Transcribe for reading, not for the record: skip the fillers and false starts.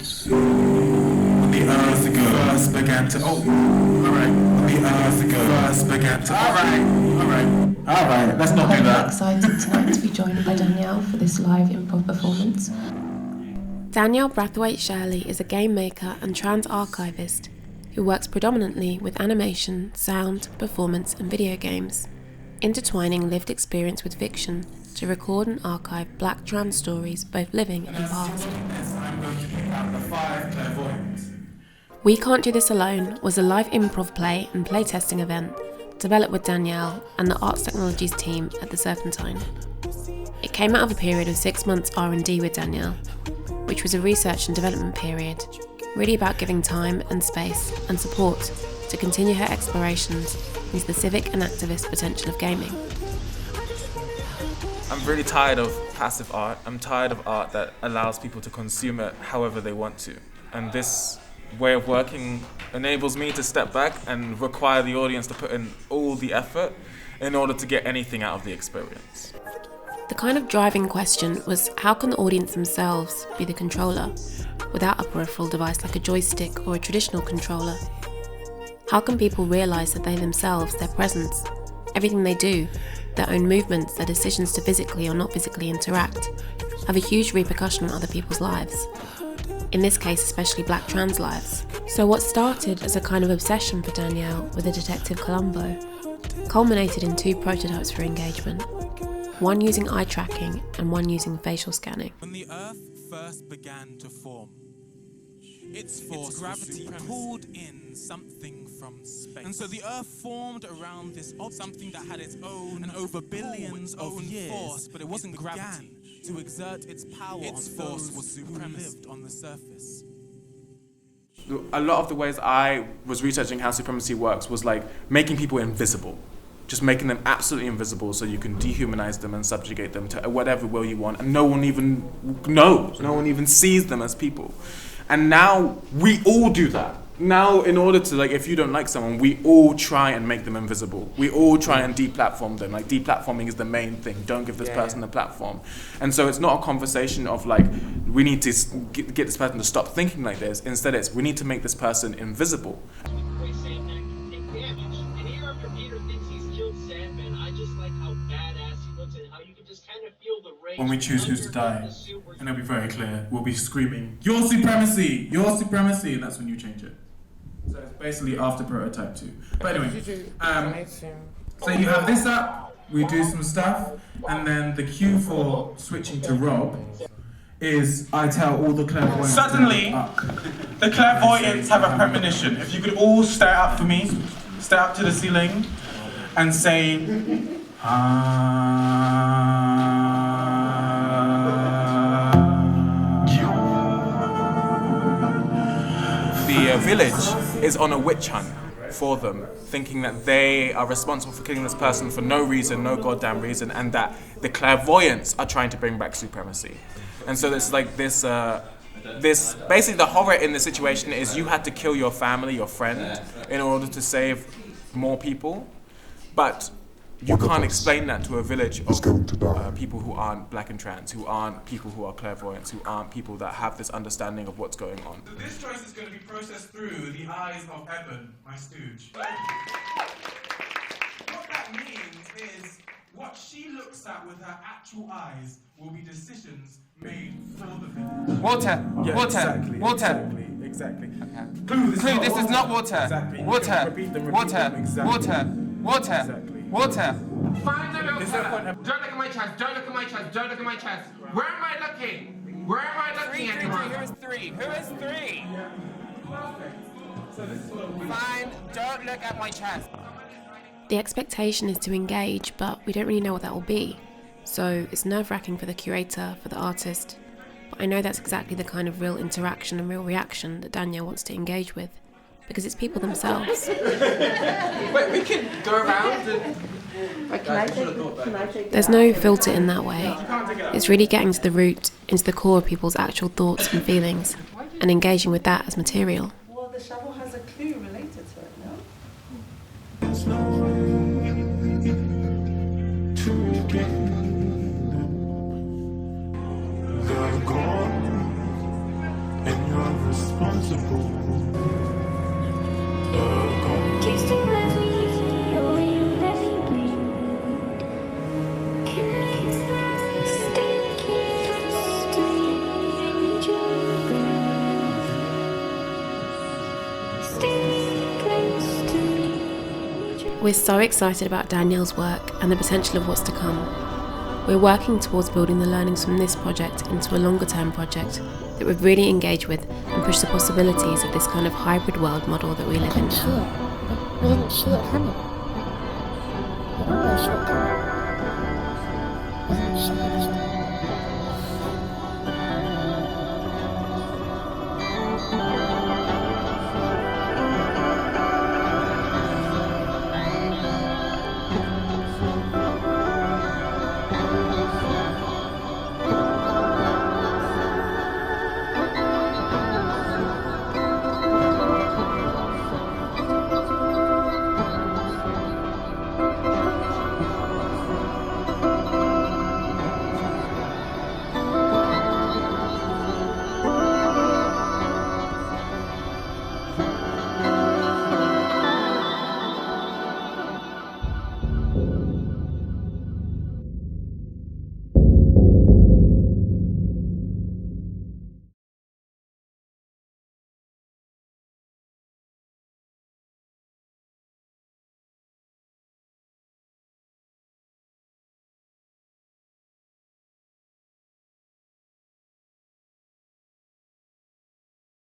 roots. When the earth first began to. Oh, alright. When the earth first began to. Alright. Let's not do that. I'm excited tonight to be joined by Danielle for this live improv performance. Danielle Brathwaite-Shirley is a game maker and trans archivist who works predominantly with animation, sound, performance and video games, intertwining lived experience with fiction to record and archive Black trans stories, both living and past. We Can't Do This Alone was a live improv play and playtesting event developed with Danielle and the Arts Technologies team at the Serpentine. It came out of a period of 6 months R&D with Danielle, which was a research and development period, really about giving time and space and support to continue her explorations into the civic and activist potential of gaming. I'm really tired of passive art. I'm tired of art that allows people to consume it however they want to. And this way of working enables me to step back and require the audience to put in all the effort in order to get anything out of the experience. The kind of driving question was, how can the audience themselves be the controller without a peripheral device like a joystick or a traditional controller? How can people realise that they themselves, their presence, everything they do, their own movements, their decisions to physically or not physically interact, have a huge repercussion on other people's lives? In this case, especially Black trans lives. So what started as a kind of obsession for Danielle with the Detective Columbo culminated in 2 prototypes for engagement, one using eye tracking and one using facial scanning. When the Earth first began to form, its force, gravity, pulled in something from space. And so the Earth formed around this something that had its own, and over billions of years, force, but it wasn't gravity, to exert its power. Its force was supremacy lived on the surface. A lot of the ways I was researching how supremacy works was like making people invisible. Just making them absolutely invisible so you can dehumanize them and subjugate them to whatever will you want, and no one even knows, no one even sees them as people. And now we all do that. Now, in order to, like, if you don't like someone, we all try and make them invisible. We all try and deplatform them. Like, deplatforming is the main thing. Don't give this person a platform. And so it's not a conversation of, like, we need to get this person to stop thinking like this. Instead, it's we need to make this person invisible. When we choose who's to die, and it'll be very clear, we'll be screaming, "Your supremacy! Your supremacy!" And that's when you change it. So it's basically after prototype 2. But anyway, so you have this up, we do some stuff, and then the cue for switching to Rob is I tell all the clairvoyants. Suddenly, the clairvoyants have a premonition. If you could all stare up for me, stare up to the ceiling, and say, The village is on a witch hunt for them, thinking that they are responsible for killing this person for no reason, no goddamn reason, and that the clairvoyants are trying to bring back supremacy. And so there's like this basically the horror in the situation is you had to kill your family, your friend, in order to save more people, but you can't explain that to a village of people who aren't Black and trans, who aren't people who are clairvoyants, who aren't people that have this understanding of what's going on. So this choice is going to be processed through the eyes of Eben, my stooge. What that means is what she looks at with her actual eyes will be decisions made for the village. water, Yeah, water, exactly, water. Exactly. Okay. Clue, This is not water. Exactly. Water, Repeat them, water, exactly. water, water, Exactly. water. Find the Is there a water. point- Don't look at my chest. Don't look at my chest. Don't look at my chest. Where am I looking? Where am I looking, anyone? Who is 3? Who is 3? So this is what we Fine, don't look at my chest. The expectation is to engage, but we don't really know what that will be. So it's nerve-wracking for the curator, for the artist. But I know that's exactly the kind of real interaction and real reaction that Danielle wants to engage with, because it's people themselves. Wait, we can go around and... Can I take There's no filter in that way. It's really getting to the root, into the core of people's actual thoughts and feelings, and engaging with that as material. Well, the shovel has a clue related to it, no? There's no way to get the God in your responsible. We're so excited about Danielle's work and the potential of what's to come. We're working towards building the learnings from this project into a longer term project that would really engage with and push the possibilities of this kind of hybrid world model that we live in now. We didn't see it coming. We always saw it coming.